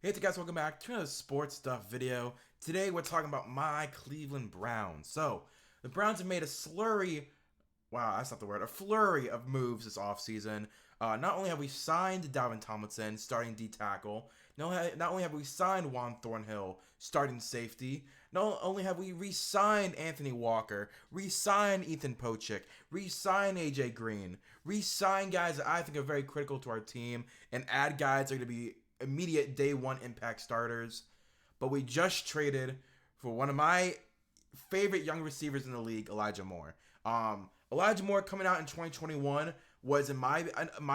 Hey guys, welcome back to another sports stuff video. Today we're talking about my Cleveland Browns. So, the Browns have made a that's not the word, a flurry of moves this offseason. Not only have we signed Dalvin Tomlinson, starting D tackle, not only have we signed Juan Thornhill, starting safety, not only have we re-signed Anthony Walker, re-signed Ethan Pochik, re-signed AJ Green, re-signed guys that I think are very critical to our team, and add guys that are going to be immediate day one impact starters. But we just traded for one of my favorite young receivers in the league, Elijah Moore. Elijah Moore coming out in 2021 was, in my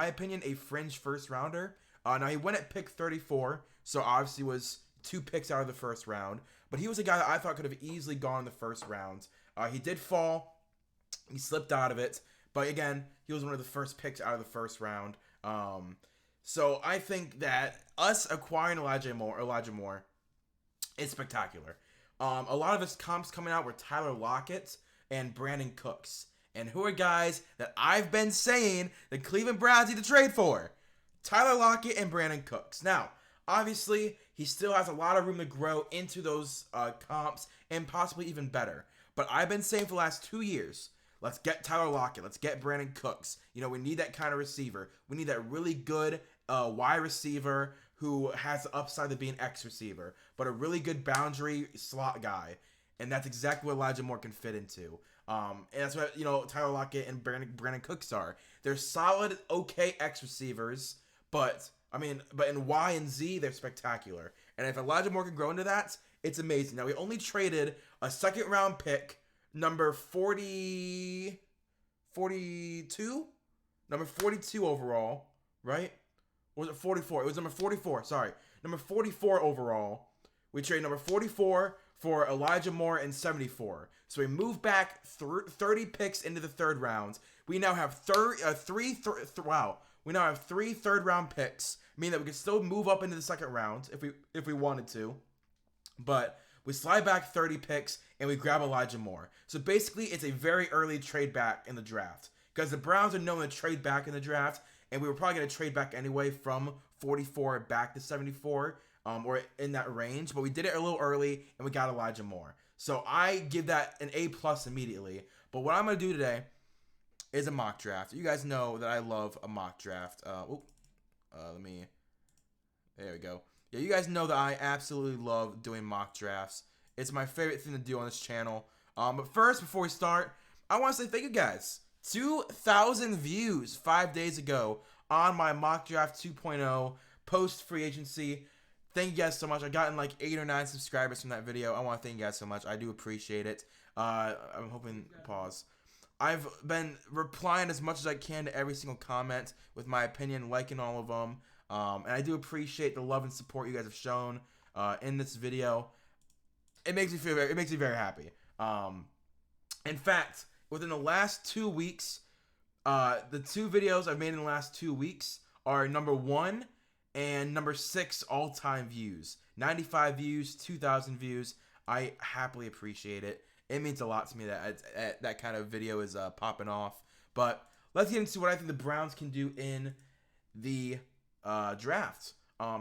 opinion, a fringe first rounder. Now he went at pick 34, so obviously was 2 picks out of the first round. But he was a guy that I thought could have easily gone in the first round. He did fall, he slipped out of it, but again, he was one of the first picks out of the first round. So I think that us acquiring Elijah Moore is spectacular. A lot of his comps coming out were Tyler Lockett and Brandon Cooks. And who are guys that I've been saying the Cleveland Browns need to trade for? Tyler Lockett and Brandon Cooks. Now, obviously, he still has a lot of room to grow into those comps and possibly even better. But I've been saying for the last 2 years, let's get Tyler Lockett. Let's get Brandon Cooks. We need that kind of receiver. We need that really good wide receiver who has the upside to be an X receiver, but a really good boundary slot guy. And that's exactly what Elijah Moore can fit into. And that's what, Tyler Lockett and Brandon Cooks are. They're solid, okay X receivers, but in Y and Z, they're spectacular. And if Elijah Moore can grow into that, it's amazing. Now, we only traded a second round pick, number 42? Number 42 overall, right? Or was it 44? It was number 44, sorry. Number 44 overall. We traded number 44 for Elijah Moore and 74. So we moved back 30 picks into the third round. We now have three third round picks, meaning that we could still move up into the second round if we wanted to. But we slide back 30 picks and we grab Elijah Moore. So basically, it's a very early trade back in the draft, because the Browns are known to trade back in the draft, and we were probably going to trade back anyway from 44 back to 74, or in that range. But we did it a little early, and we got Elijah Moore. So I give that an A+ immediately. But what I'm going to do today is a mock draft. You guys know that I love a mock draft. There we go. Yeah, you guys know that I absolutely love doing mock drafts. It's my favorite thing to do on this channel. But first, before we start, I want to say thank you guys. 2,000 views 5 days ago on my mock draft 2.0 post free agency. Thank you guys so much. I gotten like 8 or 9 subscribers from that video. I want to thank you guys so much. I do appreciate it. I'm hoping pause. I've been replying as much as I can to every single comment with my opinion, liking all of them. And I do appreciate the love and support you guys have shown in this video. It makes me very happy. In fact, within the last 2 weeks, the 2 videos I've made in the last 2 weeks are number 1 and number 6 all-time views. 95 views, 2,000 views. I happily appreciate it. It means a lot to me that that kind of video is popping off. But let's get into what I think the Browns can do in the draft.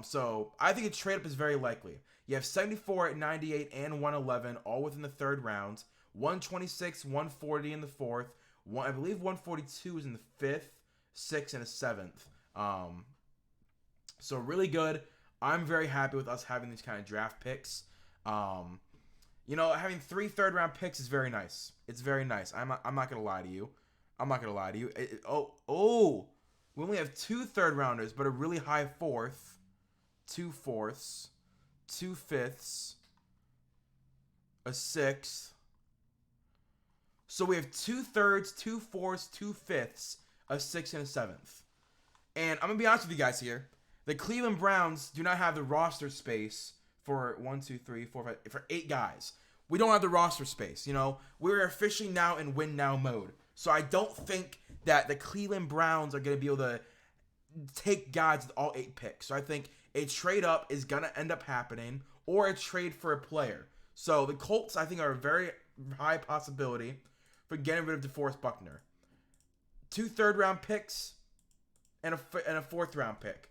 So I think a trade up is very likely. You have 74, 98, and 111 all within the third round. 126, 140 in the fourth. I believe 142 is in the fifth, sixth, and the seventh. So really good. I'm very happy with us having these kind of draft picks. Having 3 third round picks is very nice. It's very nice. I'm not gonna lie to you. We only have 2 third rounders, but a really high fourth, 2 fourths, 2 fifths, a sixth. So we have 2 thirds, 2 fourths, 2 fifths, a sixth, and a seventh. And I'm gonna be honest with you guys here. The Cleveland Browns do not have the roster space for 8 guys. We don't have the roster space. We're officially now in win now mode. So I don't think that the Cleveland Browns are going to be able to take guys with all 8 picks. So I think a trade up is going to end up happening, or a trade for a player. So the Colts, I think, are a very high possibility for getting rid of DeForest Buckner. 2 third round picks and a 4th round pick.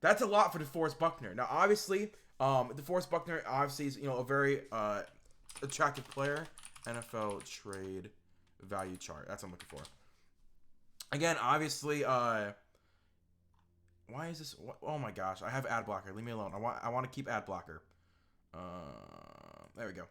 That's a lot for DeForest Buckner. Now, obviously, DeForest Buckner obviously is, a very attractive player. NFL trade value chart. That's what I'm looking for. Again, obviously, why is this? Oh my gosh, I have ad blocker. Leave me alone. I want to keep ad blocker. There we go.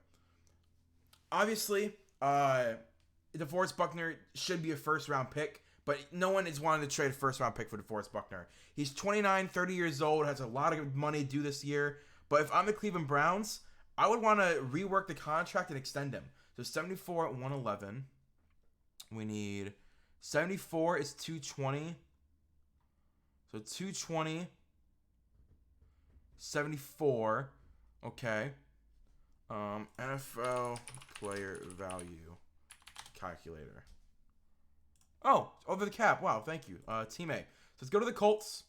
Obviously, DeForest Buckner should be a first-round pick, but no one is wanting to trade a first-round pick for DeForest Buckner. He's 29, 30 years old, has a lot of money due this year, but if I'm the Cleveland Browns, I would want to rework the contract and extend him. So 74 at 111. We need 74 is 220. So 220, 74. Okay. NFL player value calculator. Oh, over the cap. Wow, thank you. Team A. So let's go to the Colts.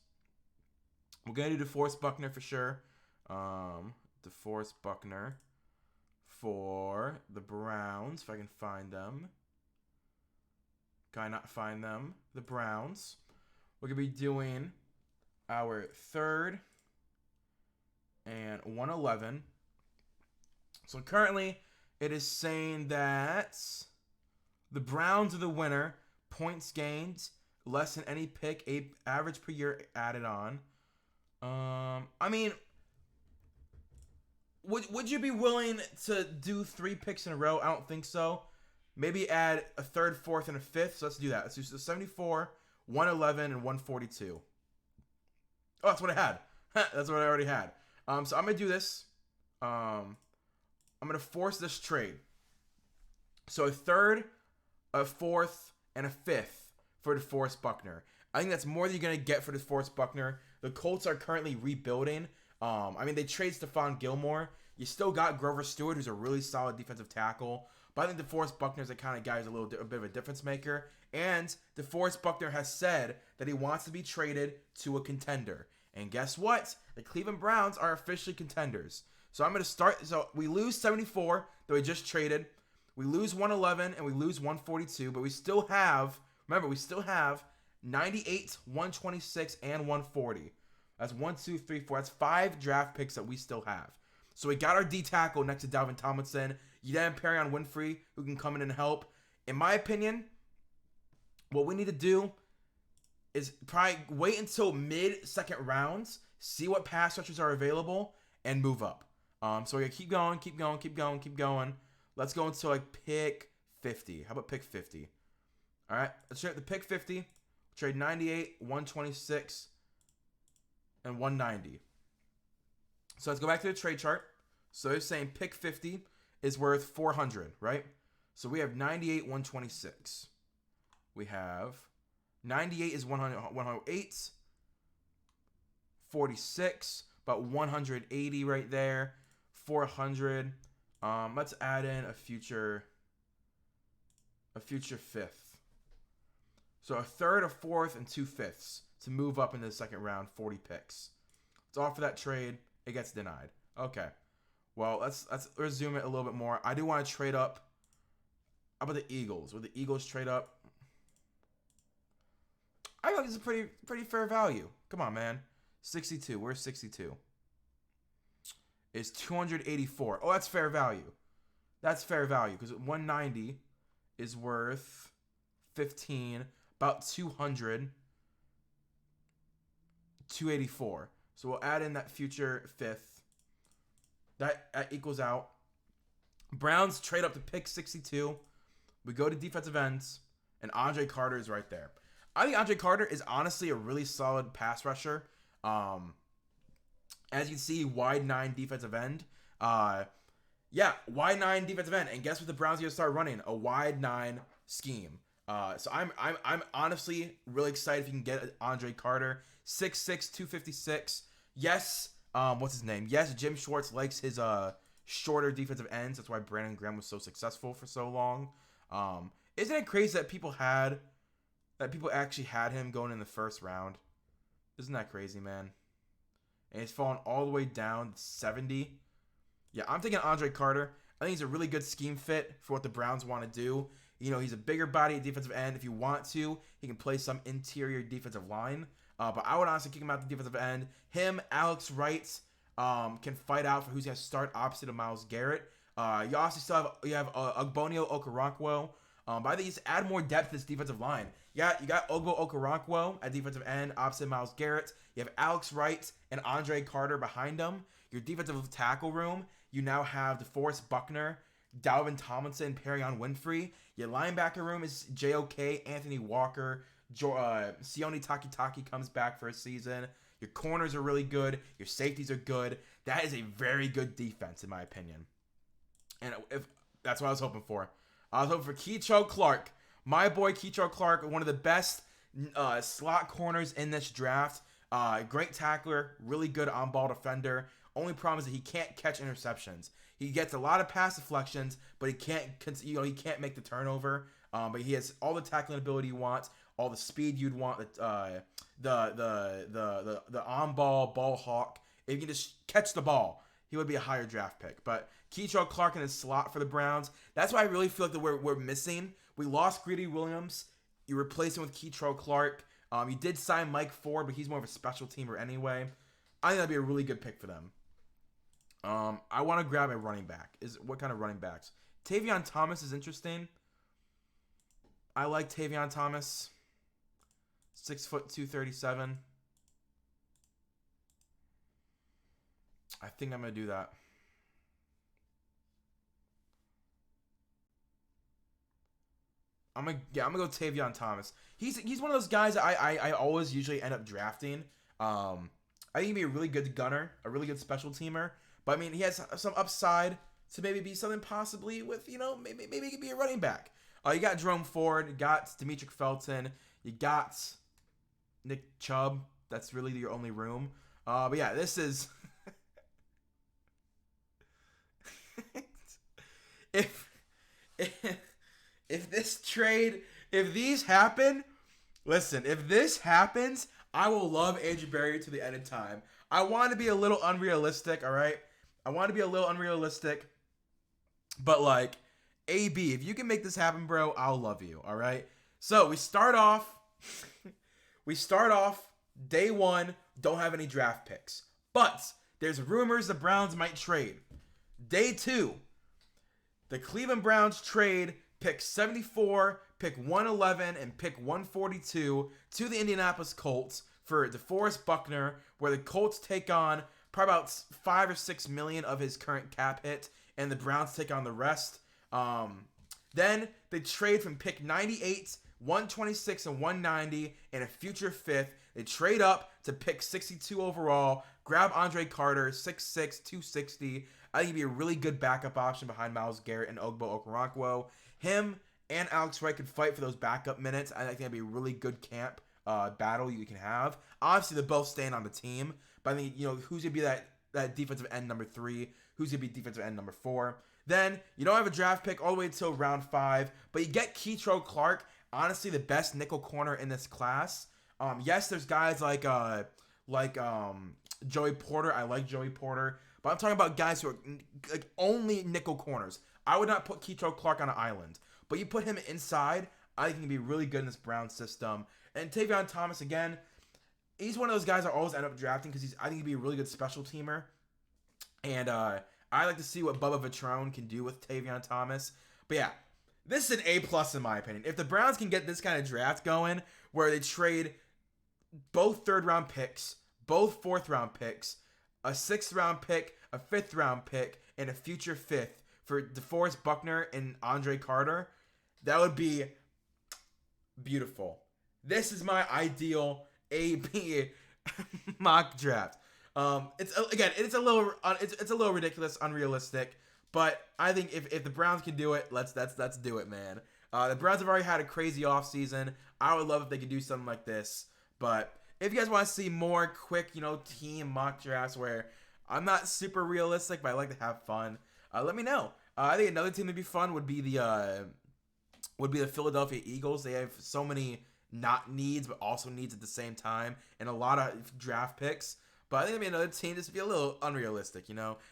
We're going to do DeForest Buckner for sure. DeForest Buckner for the Browns, if I can find them. Can I not find them? The Browns. We're going to be doing our third and 111. So currently, it is saying that the Browns are the winner. Points gained, less than any pick, average per year added on. I mean, would you be willing to do 3 picks in a row? I don't think so. Maybe add a third, fourth, and a fifth. So let's do that. Let's do 74, 111, and 142. Oh, that's what I had. That's what I already had. So I'm going to do this. I'm going to force this trade. So a third, a fourth, and a fifth for DeForest Buckner. I think that's more than you're going to get for DeForest Buckner. The Colts are currently rebuilding. I mean, they trade Stephon Gilmore. You still got Grover Stewart, who's a really solid defensive tackle. But I think DeForest Buckner is the kind of guy who's a bit of a difference maker. And DeForest Buckner has said that he wants to be traded to a contender. And guess what? The Cleveland Browns are officially contenders. So I'm going to start. So we lose 74 that we just traded. We lose 111 and we lose 142. But we still have, remember, we still have 98, 126, and 140. That's 1, 2, 3, 4. That's 5 draft picks that we still have. So we got our D tackle next to Dalvin Tomlinson. You then have Perrion Winfrey, who can come in and help. In my opinion, what we need to do is probably wait until mid-second rounds, see what pass rushers are available, and move up. So we're going to keep going, keep going, keep going, keep going. Let's go until like pick 50. How about pick 50? All right, let's trade the pick 50. Trade 98, 126, and 190. So let's go back to the trade chart. So they're saying pick 50 is worth 400, right? So we have 98, 126. We have 98 is 108, 46, about 180 right there, 400. Let's add in a future fifth. So a third, a fourth, and 2 fifths to move up into the second round, 40 picks. Let's offer that trade. It gets denied. Okay. Well, let's resume it a little bit more. I do want to trade up. How about the Eagles? Would the Eagles trade up? I think it's a pretty fair value. Come on, man. 62. Where's 62? It's 284. Oh, that's fair value. That's fair value because 190 is worth 15. About 200. 284. So we'll add in that future fifth. That equals out. Browns trade up to pick 62. We go to defensive ends, and Andre Carter is right there. I think Andre Carter is honestly a really solid pass rusher. As you can see, wide 9 defensive end. Yeah, wide 9 defensive end. And guess what the Browns are going to start running? A wide 9 scheme. So I'm honestly really excited if you can get Andre Carter. 6'6", 256. Yes, what's his name? Yes, Jim Schwartz likes his shorter defensive ends. That's why Brandon Graham was so successful for so long. Isn't it crazy that people actually had him going in the first round? Isn't that crazy, man? And he's fallen all the way down to 70. Yeah, I'm thinking Andre Carter. I think he's a really good scheme fit for what the Browns want to do. You know, he's a bigger body at defensive end. If you want to, he can play some interior defensive line. But I would honestly kick him out the defensive end. Him, Alex Wright, can fight out for who's going to start opposite of Myles Garrett. You also still have Ogbonnia Okoronkwo. But I think you just add more depth to this defensive line. You got Ogbo Okoronkwo at defensive end opposite Myles Garrett. You have Alex Wright and Andre Carter behind him. Your defensive tackle room, you now have DeForest Buckner, Dalvin Tomlinson, Perion Winfrey. Your linebacker room is JOK, Anthony Walker, Sione Takitaki comes back for a season. Your corners are really good. Your safeties are good. That is a very good defense, in my opinion. And if that's what I was hoping for. I was hoping for Kei'Trel Clark. My boy Kei'Trel Clark, one of the best slot corners in this draft. Great tackler, really good on-ball defender. Only problem is that he can't catch interceptions. He gets a lot of pass deflections, but he can't make the turnover. But he has all the tackling ability you want, all the speed you'd want, the on-ball ball hawk. If you can just catch the ball, he would be a higher draft pick. But Kei'Trel Clark in his slot for the Browns. That's why I really feel like that we're missing. We lost Greedy Williams. You replace him with Kei'Trel Clark. You did sign Mike Ford, but he's more of a special teamer anyway. I think that'd be a really good pick for them. I want to grab a running back. What kind of running backs? Tavion Thomas is interesting. I like Tavion Thomas. 6 foot 237. I think I'm gonna do that. I'm gonna go Tavion Thomas. He's one of those guys that I always usually end up drafting. I think he'd be a really good gunner, a really good special teamer. But I mean, he has some upside to maybe be something possibly with, maybe he could be a running back. You got Jerome Ford, you got Demetric Felton, you got Nick Chubb. That's really your only room. But yeah, this is if these happen, listen, if this happens, I will love Andrew Berry to the end of time. I want to be a little unrealistic, all right? I want to be a little unrealistic. But, like, AB, if you can make this happen, bro, I'll love you, all right? So, we start off day one, don't have any draft picks. But there's rumors the Browns might trade. Day two, the Cleveland Browns trade pick 74, pick 111, and pick 142 to the Indianapolis Colts for DeForest Buckner, where the Colts take on probably about $5 or $6 million of his current cap hit, and the Browns take on the rest. Then they trade from pick 98, 126, and 190, and a future fifth. They trade up to pick 62 overall, grab Andre Carter, 6'6", 260. I think he'd be a really good backup option behind Myles Garrett and Ogbo Okoronkwo. Him and Alex Wright could fight for those backup minutes. I think that'd be a really good camp battle you can have. Obviously, they're both staying on the team, but I think, who's going to be that defensive end number 3? Who's going to be defensive end number 4? Then, you don't have a draft pick all the way until round 5, but you get Kei'Trel Clark, honestly the best nickel corner in this class. Yes, there's guys like Joey Porter. I like Joey Porter. But I'm talking about guys who are like only nickel corners. I would not put Kei'Trel Clark on an island. But you put him inside, I think he'd be really good in this Brown system. And Tavion Thomas, again, he's one of those guys I always end up drafting because I think he'd be a really good special teamer. And I like to see what Bubba Vitrone can do with Tavion Thomas. But yeah, this is an A+ in my opinion. If the Browns can get this kind of draft going where they trade both third-round picks, both fourth-round picks, a 6th-round pick, a 5th-round pick, and a future 5th for DeForest Buckner and Andre Carter, that would be beautiful. This is my ideal AB mock draft. It's a little ridiculous, unrealistic, but I think if the Browns can do it, let's do it, man. The Browns have already had a crazy offseason. I would love if they could do something like this. But if you guys want to see more quick, team mock drafts where I'm not super realistic, but I like to have fun, let me know. I think another team that'd be fun would be the Philadelphia Eagles. They have so many not needs, but also needs at the same time, and a lot of draft picks. But I think it'd be another team just to be a little unrealistic,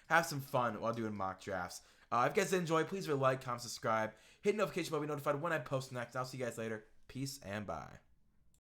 have some fun while doing mock drafts. If you guys did enjoy, please leave a like, comment, subscribe, hit the notification bell to be notified when I post next. I'll see you guys later. Peace and bye.